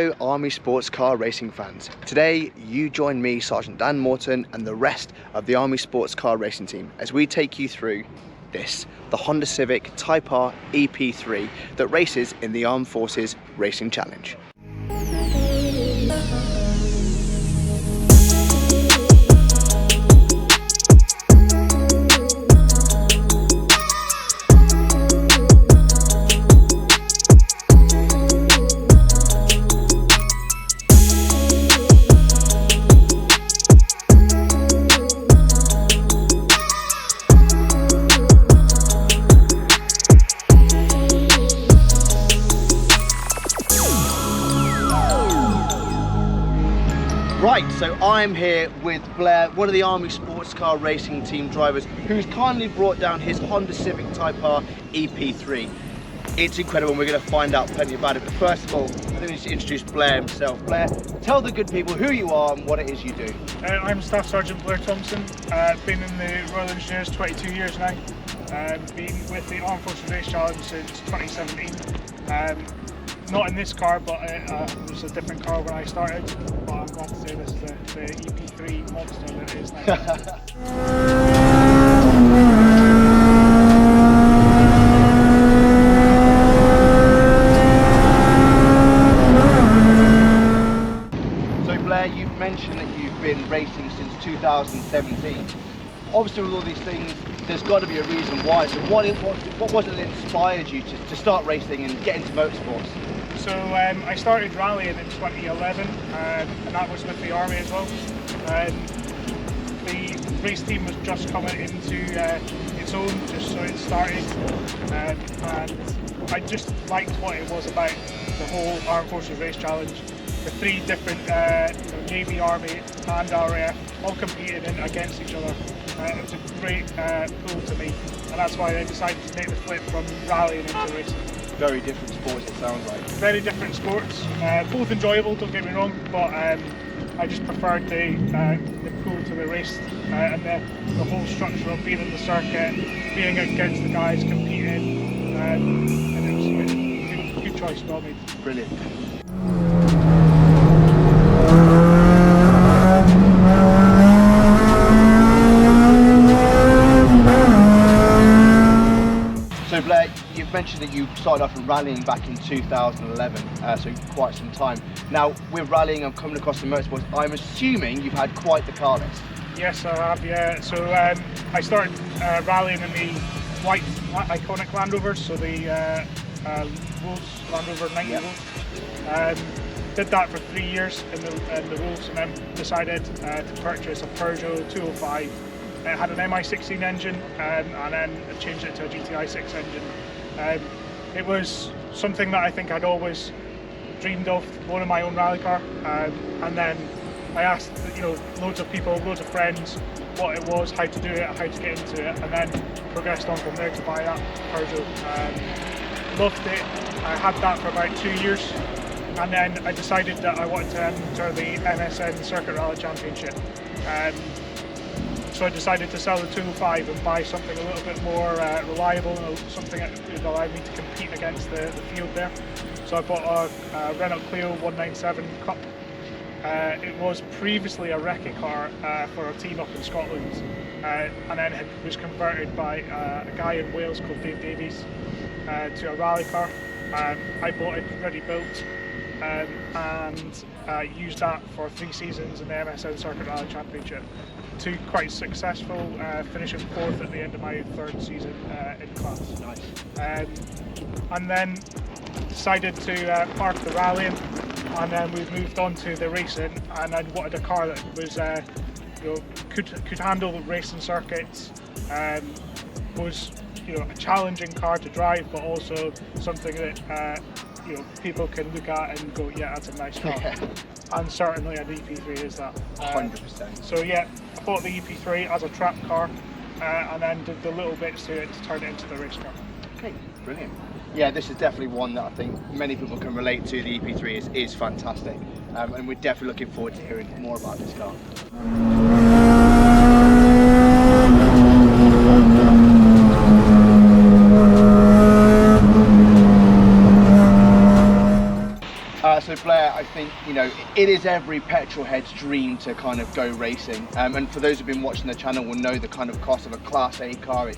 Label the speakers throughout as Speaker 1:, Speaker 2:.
Speaker 1: Hello Army sports car racing fans. Today you join me, Sergeant Dan Mougton, and the rest of the Army sports car racing team as we take you through this, the Honda Civic Type R EP3 that races in the Armed Forces Racing Challenge. Right, so I'm here with Blair, one of the Army sports car racing team drivers, who's kindly brought down his Honda Civic Type R EP3. It's incredible and we're going to find out plenty about it, but first of all, I think we need to introduce Blair himself. Blair, tell the good people who you are and what it is you do.
Speaker 2: I'm Staff Sergeant Blair Thomson. Been in the Royal Engineers 22 years now. Been with the Armed Forces Race Challenge since 2017. Not in this car, but it was a different car when I started. But I'm glad to say this is the EP3 monster that it is now.
Speaker 1: So Blair, you've mentioned that you've been racing since 2017. Obviously with all these things, there's got to be a reason why. So what was it that inspired you to start racing and get into motorsports?
Speaker 2: So I started rallying in 2011 and that was with the Army as well. The race team was just coming into its own, just so it started, and I just liked what it was about the whole Armed Forces Race Challenge. The three different Navy, Army and RAF all competing against each other. It was a great pull to me, and that's why I decided to make the flip from rallying into racing.
Speaker 1: Very different sports, it sounds like.
Speaker 2: Very different sports, both enjoyable, don't get me wrong, but I just preferred the pull to the race and the whole structure of being in the circuit, being against the guys, competing, and it was a good choice, well made.
Speaker 1: Brilliant. So Blair, you've mentioned that you started off in rallying back in 2011, so quite some time. Now, with rallying and coming across the motorsports, I'm assuming you've had quite the car list.
Speaker 2: Yes, I have, yeah. So I started rallying in the white iconic Land Rovers, so the Wolves, Land Rover 90 Wolves. Did that for 3 years in the Wolves, and then decided to purchase a Peugeot 205. It had an MI16 engine and then changed it to a GTI 6 engine. It was something that I think I'd always dreamed of, owning my own rally car. And then I asked loads of people, loads of friends what it was, how to do it, how to get into it, and then progressed on from there to buy that Peugeot. Loved it. I had that for about 2 years, and then I decided that I wanted to enter the MSN Circuit Rally Championship. So I decided to sell the 205 and buy something a little bit more reliable, something that would allow me to compete against the field there. So I bought a Renault Clio 197 Cup. It was previously a recce car for a team up in Scotland, and then it was converted by a guy in Wales called Dave Davies to a rally car. I bought it ready built and used that for 3 seasons in the MSN Circuit Rally Championship. 2 quite successful, finishing 4th at the end of my 3rd season in class.
Speaker 1: Nice.
Speaker 2: And then decided to park the rallying, and then we've moved on to the racing, and I wanted a car that was could handle the racing circuits, was a challenging car to drive, but also something that people can look at and go, yeah, that's a nice car. Yeah. And certainly an EP3 is that.
Speaker 1: 100%.
Speaker 2: So yeah, I bought the EP3 as a trap car, and then did the little bits to it to turn it into the race car.
Speaker 1: Okay, brilliant. Yeah, this is definitely one that I think many people can relate to. The EP3 is fantastic, and we're definitely looking forward to hearing more about this car. So Blair, I think, you know, it is every petrol head's dream to kind of go racing. And for those who've been watching the channel will know the kind of cost of a Class A car.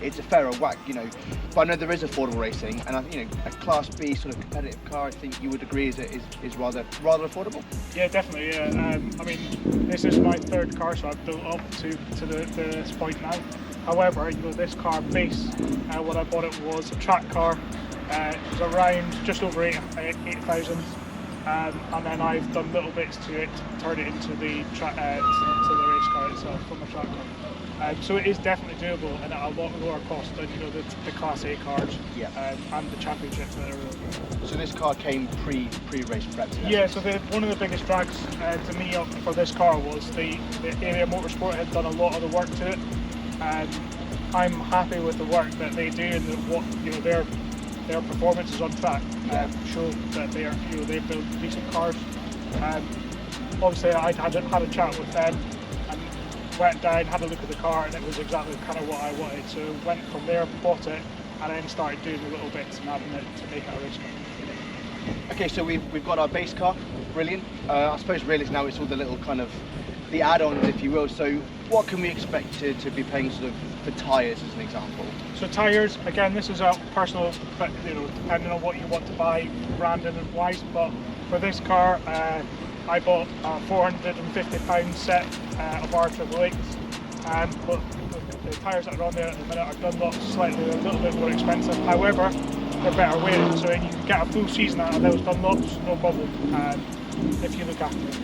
Speaker 1: It's a fairer whack, you know. But I know there is affordable racing, and you know, a Class B sort of competitive car, I think you would agree is rather affordable. Yeah,
Speaker 2: definitely. Yeah. I mean, this is my third car, so I've built up to this point now. However, you know, this car base, when I bought it, was a track car. It was around just over 8,000, and then I've done little bits to it to turn it into the race car itself from a track car. So it is definitely doable and at a lot lower cost than, you know, the Class A cars.
Speaker 1: Yeah.
Speaker 2: And the championships that are really.
Speaker 1: So this car came pre-race prep.
Speaker 2: Yeah. So one of the biggest drags to me up for this car was the area Motorsport had done a lot of the work to it. I'm happy with the work that they do and what, you know, their performances on track show that they build decent cars. Obviously, I had a chat with them and went down, had a look at the car, and it was exactly kind of what I wanted. So went from there, bought it, and then started doing the little bits and adding it to make it a race car.
Speaker 1: Okay, so we've got our base car, brilliant. I suppose really now it's all the little kind of the add-ons, if you will. So what can we expect to be paying sort of for tyres as an example?
Speaker 2: So tyres, again, this is a personal, you know, depending on what you want to buy, branding and wise. But for this car, I bought a £450 set of R888s, but the tyres that are on there at the minute are Dunlop, slightly a little bit more expensive. However, they're better weighted, so you can get a full season out of those Dunlops, no problem, if you look after it.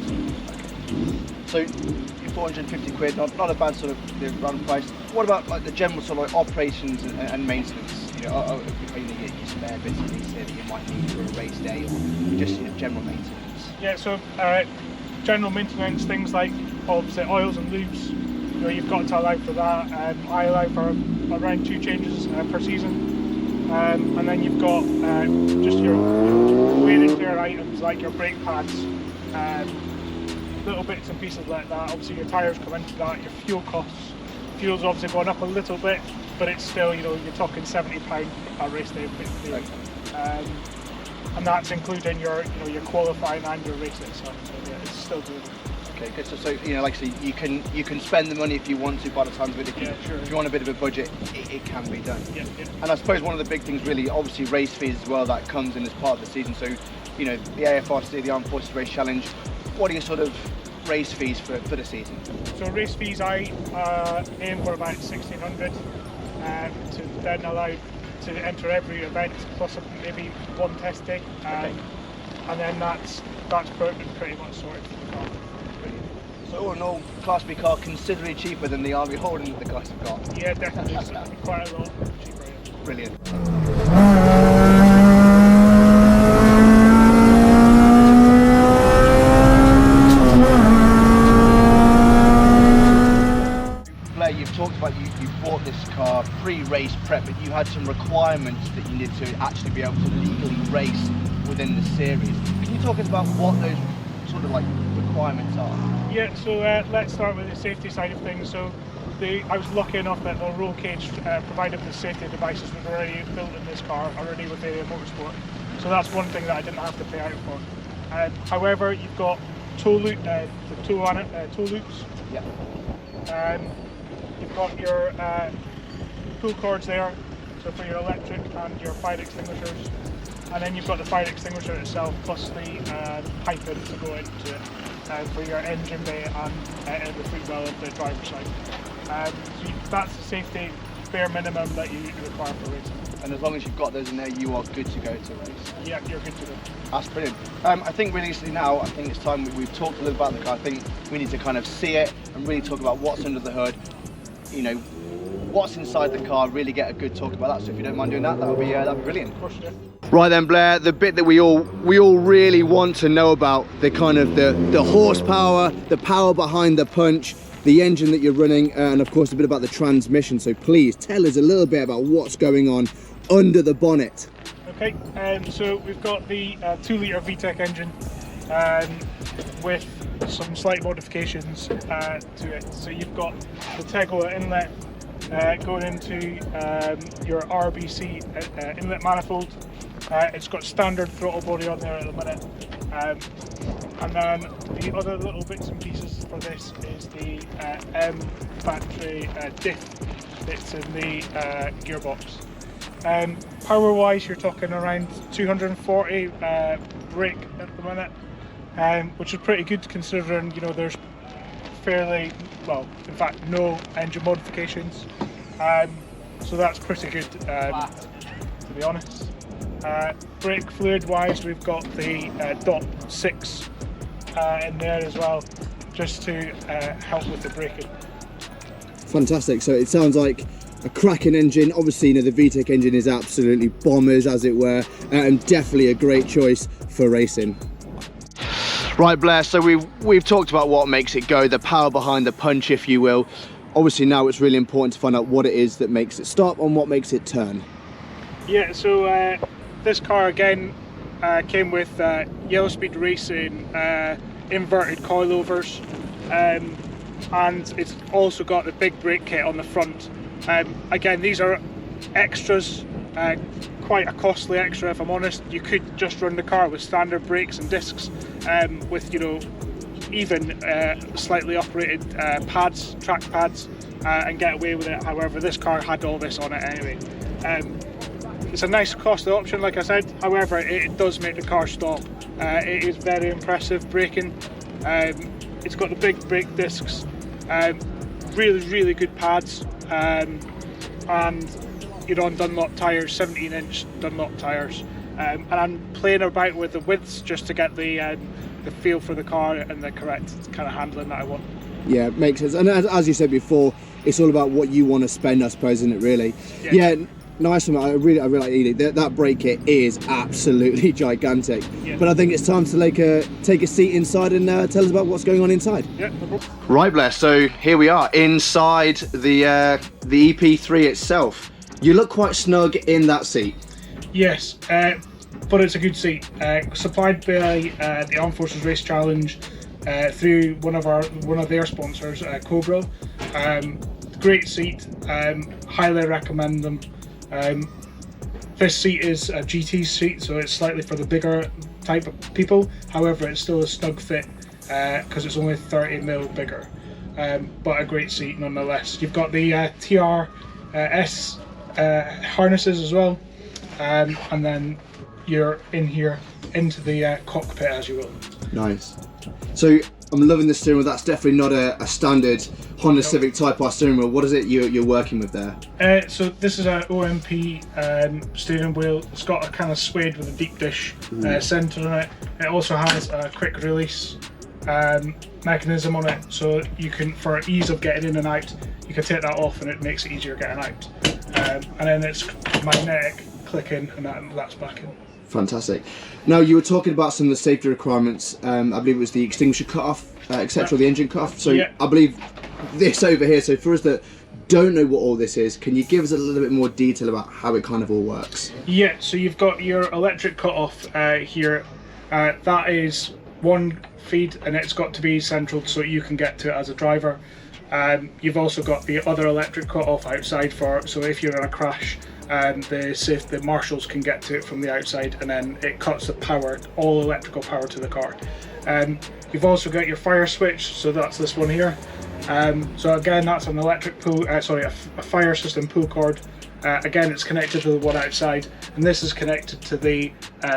Speaker 1: So 450 quid, not a bad sort of the run price. What about like the general sort of like operations and maintenance? You know, you get your spare bits and pieces here that you might need for a race day, or just, you know, general maintenance.
Speaker 2: Yeah, so general maintenance, things like obviously oils and lubes, you know, you've got to allow for that. I allow for around 2 changes per season, and then you've got just your wear and tear items like your brake pads, little bits and pieces like that. Obviously your tyres come into that, your fuel costs. Fuel's obviously gone up a little bit, but it's still, you know, you're talking £70 a race day. Right. And that's including your qualifying and your race itself. So yeah, it's still doable.
Speaker 1: Okay, good. So you know, like I say, you can spend the money if you want to. By the time of it, if you want a bit of a budget, it can be done.
Speaker 2: Yeah.
Speaker 1: And I suppose one of the big things, really, obviously race fees as well, that comes in as part of the season. So, you know, the AFRC, the Armed Forces Race Challenge. What are your sort of race fees for the season?
Speaker 2: So race fees, I aim for about 1,600 to then allow to enter every event plus maybe one test day,
Speaker 1: Okay.
Speaker 2: and then that's pretty much sorted for the car.
Speaker 1: So all in all, Class B car considerably cheaper than the Army Holden that the guys have got.
Speaker 2: Yeah, definitely. Quite a lot cheaper. Yeah.
Speaker 1: Brilliant. Blair, you've talked about you bought this car pre-race prep, but you had some requirements that you needed to actually be able to legally race within the series. Can you talk us about what those sort of like requirements are?
Speaker 2: Yeah, so let's start with the safety side of things. So I was lucky enough that the roll cage provided the safety devices that were already built in this car, already with the Motorsport. So that's one thing that I didn't have to pay out for. However, you've got toe loops.
Speaker 1: Yeah.
Speaker 2: You've got your pull cords there, so for your electric and your fire extinguishers. And then you've got the fire extinguisher itself, plus the piping to go into it for your engine bay and the free well of the driver's side. So that's the safety bare minimum that you require for racing.
Speaker 1: And as long as you've got those in there, you are good to go to race.
Speaker 2: Yeah, you're good to go.
Speaker 1: That's brilliant. I think realistically now, I think it's time we've talked a little about the car. I think we need to kind of see it and really talk about what's under the hood. You know, what's inside the car. Really get a good talk about that. So if you don't mind doing that, that'd be brilliant.
Speaker 2: Of course, yeah.
Speaker 1: Right then, Blair, the bit that we all really want to know about, the kind of the horsepower, the power behind the punch, the engine that you're running, and of course a bit about the transmission. So please tell us a little bit about what's going on under the bonnet.
Speaker 2: Okay, so we've got the 2-litre VTEC engine with some slight modifications to it. So you've got the Tegola inlet going into your RBC inlet manifold. It's got standard throttle body on there at the minute. And then the other little bits and pieces for this is the M factory diff that's in the gearbox. Power wise, you're talking around 240 brake at the minute, which is pretty good considering, you know, there's fairly, well, in fact, no engine modifications. So that's pretty good, to be honest. Brake fluid wise, we've got the .6 in there as well, just to help with the braking.
Speaker 1: Fantastic. So it sounds like a cracking engine. Obviously, you know, the VTEC engine is absolutely bombers, as it were, and definitely a great choice for racing. Right, Blair, so we've talked about what makes it go, the power behind the punch, if you will. Obviously now it's really important to find out what it is that makes it stop and what makes it turn. Yeah, so
Speaker 2: this car again came with Yellow Speed Racing inverted coilovers, and it's also got the big brake kit on the front. Again, these are extras, quite a costly extra if I'm honest. You could just run the car with standard brakes and discs, with, you know, even slightly operated pads, track pads, and get away with it. However, this car had all this on it anyway. It's a nice costly option, like I said. However, it does make the car stop. It is very impressive braking. It's got the big brake discs, really good pads, and you're on Dunlop tyres, 17-inch Dunlop tyres. And I'm playing about with the widths just to get the feel for the car and the correct kind of handling that I want.
Speaker 1: Yeah, it makes sense. And as you said before, it's all about what you want to spend, I suppose, isn't it, really? Yeah, nice one. I really like it. That brake kit is absolutely gigantic. Yeah. But I think it's time to take a seat inside and tell us about what's going on inside. Yeah, no problem. Right, Blair, so here we are inside the EP3 itself. You look quite snug in that seat.
Speaker 2: Yes, but it's a good seat. Supplied by the Armed Forces Race Challenge through one of their sponsors, GoPro. Great seat. Highly recommend them. This seat is a GT seat, so it's slightly for the bigger type of people. However, it's still a snug fit because it's only 30mm bigger. But a great seat nonetheless. You've got the TRS harnesses as well, and then you're in here into the cockpit, as you will. Nice.
Speaker 1: So I'm loving the steering wheel. That's definitely not a standard Honda Civic Type R steering wheel. What is it you're working with there?
Speaker 2: So this is an OMP steering wheel. It's got a kind of suede with a deep dish centre on it. It also has a quick release mechanism on it, so you can, for ease of getting in and out, you can take that off and it makes it easier getting out. And then it's magnetic, click in, and that's back in.
Speaker 1: Fantastic. Now, you were talking about some of the safety requirements. I believe it was the extinguisher cut-off, etc., the engine cut-off. So yeah. I believe this over here, so for us that don't know what all this is, can you give us a little bit more detail about how it kind of all works?
Speaker 2: Yeah, so you've got your electric cut-off here. That is one feed, and it's got to be central so you can get to it as a driver. You've also got the other electric cut-off outside so if you're in a crash, the marshals can get to it from the outside, and then it cuts the power, all electrical power to the car. You've also got your fire switch, so that's this one here. So again, that's an electric pull, a fire system pull cord. Again, it's connected to the one outside, and this is connected to the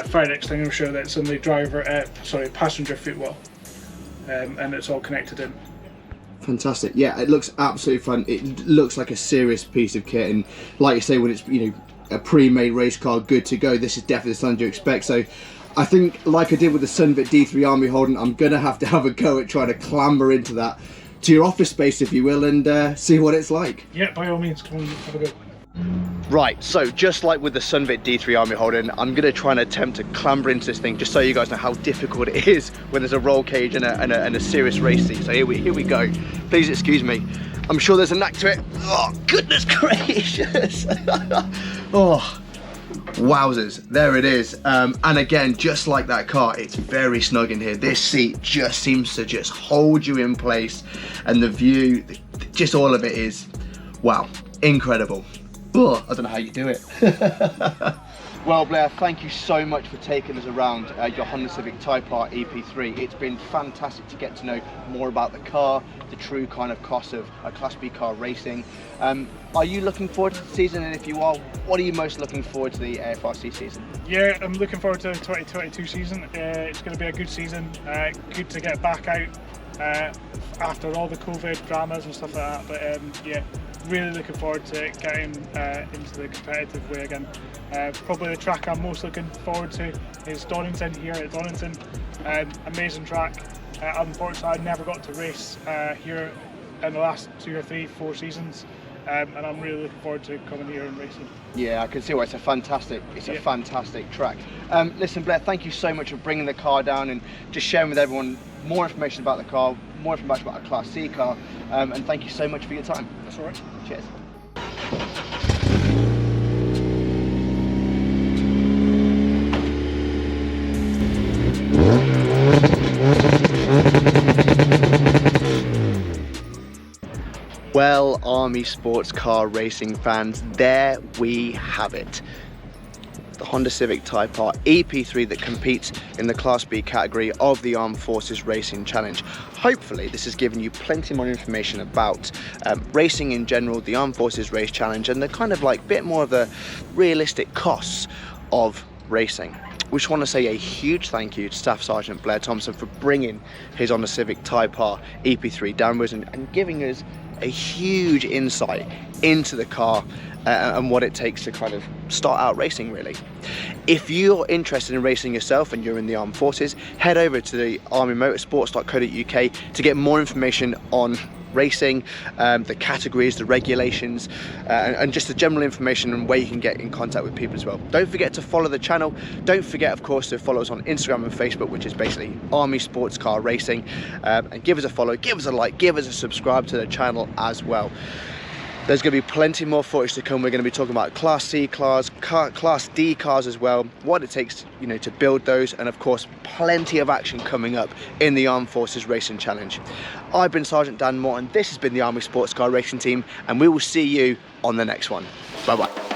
Speaker 2: fire extinguisher that's in the passenger footwell, and it's all connected in.
Speaker 1: Fantastic. Yeah, it looks absolutely fun. It looks like a serious piece of kit, and like you say, when it's a pre-made race car good to go, this is definitely something you expect. So I think, like I did with the Civic D3 Army Holden, I'm gonna have a go at trying to clamber into that, to your office space, if you will, and see what it's like.
Speaker 2: Yeah, by all means, come on, have a go.
Speaker 1: Right, so just like with the Civic D3 Army Holden, I'm going to try and attempt to clamber into this thing, just so you guys know how difficult it is when there's a roll cage and a serious race seat. So here we go. Please excuse me. I'm sure there's a knack to it. Oh, goodness gracious. Oh, wowzers. There it is. And again, just like that car, it's very snug in here. This seat just seems to just hold you in place, and the view, just all of it is, wow, incredible. Oh, I don't know how you do it. Well, Blair, thank you so much for taking us around your Honda Civic Type R EP3. It's been fantastic to get to know more about the car, the true kind of cost of a Class B car racing. Are you looking forward to the season? And if you are, what are you most looking forward to the AFRC season?
Speaker 2: Yeah, I'm looking forward to the 2022 season. It's going to be a good season. Good to get back out after all the COVID dramas and stuff like that. But yeah, really looking forward to getting into the competitive way again. Probably the track I'm most looking forward to is Donington, here at Donington. Amazing track. Unfortunately, I never got to race here in the last 2 or 3, 4 seasons. And I'm really looking forward to coming here and racing.
Speaker 1: Yeah, I can see why it's a fantastic track. Listen, Blair, thank you so much for bringing the car down and just sharing with everyone more information about the car, more information about a Class C car, and thank you so much for your time.
Speaker 2: That's all right.
Speaker 1: Cheers. Well, Army sports car racing fans, there we have it. The Honda Civic Type R EP3 that competes in the Class B category of the Armed Forces Racing Challenge. Hopefully this has given you plenty more information about racing in general, the Armed Forces Race Challenge, and the kind of like bit more of the realistic costs of racing. We just want to say a huge thank you to Staff Sergeant Blair Thomson for bringing his Honda Civic Type R EP3 downwards and giving us a huge insight into the car and what it takes to kind of start out racing, really. If you're interested in racing yourself and you're in the Armed Forces, head over to the armymotorsports.co.uk to get more information on racing, the categories, the regulations, and just the general information and where you can get in contact with people as well. Don't forget to follow the channel. Don't forget, of course, to follow us on Instagram and Facebook, which is basically Army Sports Car Racing, and give us a follow, give us a like, give us a subscribe to the channel as well. There's going to be plenty more footage to come. We're going to be talking about Class C cars, Class D cars as well, what it takes, you know, to build those, and of course, plenty of action coming up in the Armed Forces Racing Challenge. I've been Sergeant Dan Mougton. This has been the Army Sports Car Racing Team, and we will see you on the next one. Bye bye.